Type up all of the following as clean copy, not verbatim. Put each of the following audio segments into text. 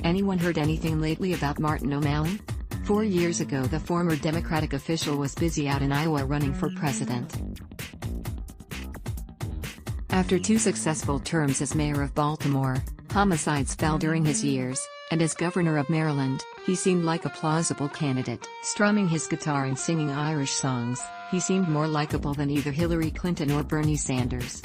Anyone heard anything lately about Martin O'Malley? 4 years ago, the former Democratic official was busy out in Iowa running for president. After 2 successful terms as mayor of Baltimore, homicides fell during his years, and as governor of Maryland, he seemed like a plausible candidate. Strumming his guitar and singing Irish songs, he seemed more likable than either Hillary Clinton or Bernie Sanders.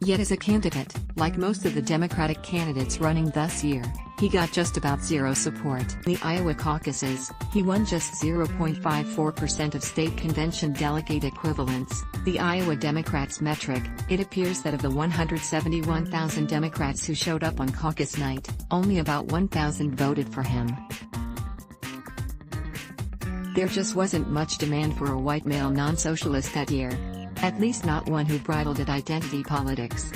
Yet as a candidate, like most of the Democratic candidates running this year, he got just about zero support. In the Iowa caucuses, he won just 0.54% of state convention delegate equivalents, the Iowa Democrats metric. It appears that of the 171,000 Democrats who showed up on caucus night, only about 1,000 voted for him. There just wasn't much demand for a white male non-socialist that year. At least not one who bridled at identity politics.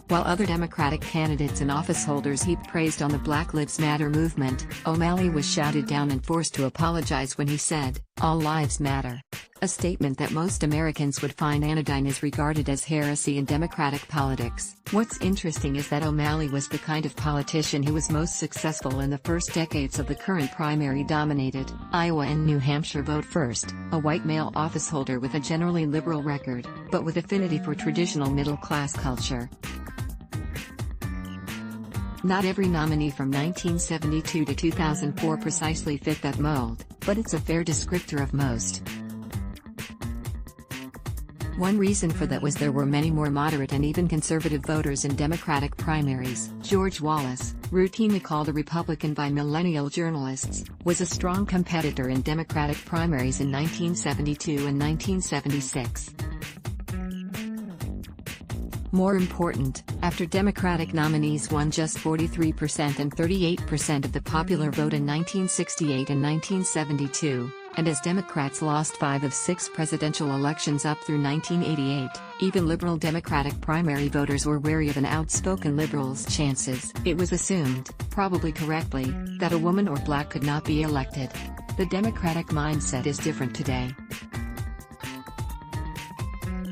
While other Democratic candidates and office holders heaped praise on the Black Lives Matter movement, O'Malley was shouted down and forced to apologize when he said, "All lives matter." A statement that most Americans would find anodyne is regarded as heresy in Democratic politics. What's interesting is that O'Malley was the kind of politician who was most successful in the first decades of the current primary-dominated Iowa and New Hampshire vote first, a white male officeholder with a generally liberal record, but with affinity for traditional middle-class culture. Not every nominee from 1972 to 2004 precisely fit that mold, but it's a fair descriptor of most. One reason for that was there were many more moderate and even conservative voters in Democratic primaries. George Wallace, routinely called a Republican by millennial journalists, was a strong competitor in Democratic primaries in 1972 and 1976. More important, after Democratic nominees won just 43% and 38% of the popular vote in 1968 and 1972, and as Democrats lost 5 of 6 presidential elections up through 1988, even liberal Democratic primary voters were wary of an outspoken liberal's chances. It was assumed, probably correctly, that a woman or black could not be elected. The Democratic mindset is different today.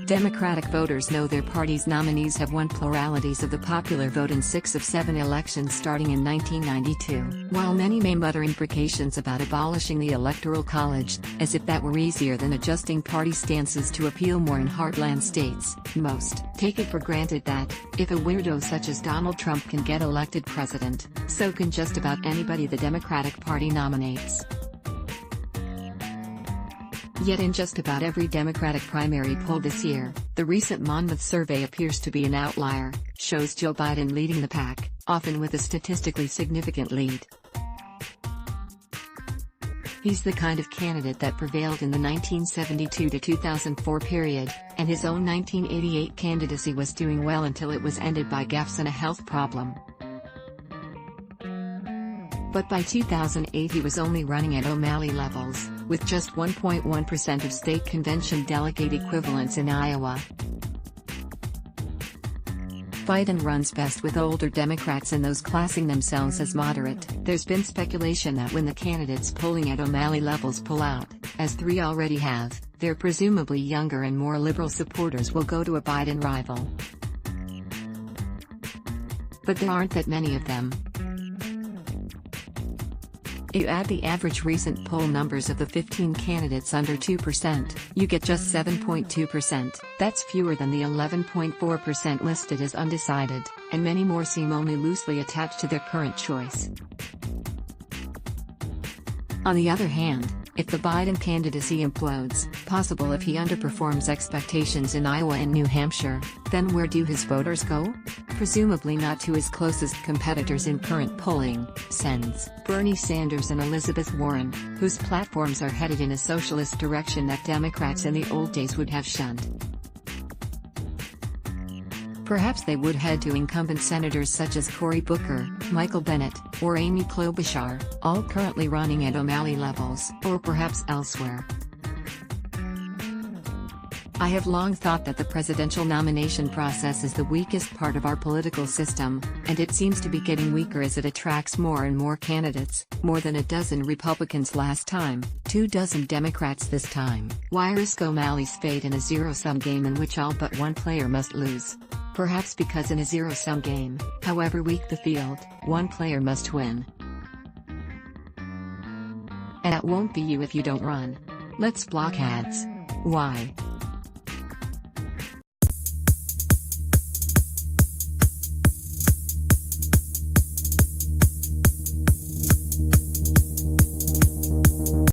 Democratic voters know their party's nominees have won pluralities of the popular vote in 6 of 7 elections starting in 1992. While many may mutter imprecations about abolishing the Electoral College, as if that were easier than adjusting party stances to appeal more in heartland states, most take it for granted that, if a weirdo such as Donald Trump can get elected president, so can just about anybody the Democratic Party nominates. Yet in just about every Democratic primary poll this year, the recent Monmouth survey appears to be an outlier, shows Joe Biden leading the pack, often with a statistically significant lead. He's the kind of candidate that prevailed in the 1972 to 2004 period, and his own 1988 candidacy was doing well until it was ended by gaffes and a health problem. But by 2008 he was only running at O'Malley levels, with just 1.1% of state convention delegate equivalents in Iowa. Biden runs best with older Democrats and those classing themselves as moderate. There's been speculation that when the candidates polling at O'Malley levels pull out, as 3 already have, their presumably younger and more liberal supporters will go to a Biden rival. But there aren't that many of them. You add the average recent poll numbers of the 15 candidates under 2%, you get just 7.2%. That's fewer than the 11.4% listed as undecided, and many more seem only loosely attached to their current choice. On the other hand, if the Biden candidacy implodes, possible if he underperforms expectations in Iowa and New Hampshire, then where do his voters go? Presumably not to his closest competitors in current polling, Sens, Bernie Sanders and Elizabeth Warren, whose platforms are headed in a socialist direction that Democrats in the old days would have shunned. Perhaps they would head to incumbent senators such as Cory Booker, Michael Bennet, or Amy Klobuchar, all currently running at O'Malley levels, or perhaps elsewhere. I have long thought that the presidential nomination process is the weakest part of our political system, and it seems to be getting weaker as it attracts more and more candidates, more than a dozen Republicans last time, 24 Democrats this time. Why risk O'Malley's fate in a zero-sum game in which all but one player must lose? Perhaps because in a zero-sum game, however weak the field, one player must win. And that won't be you if you don't run. Let's block ads. Why?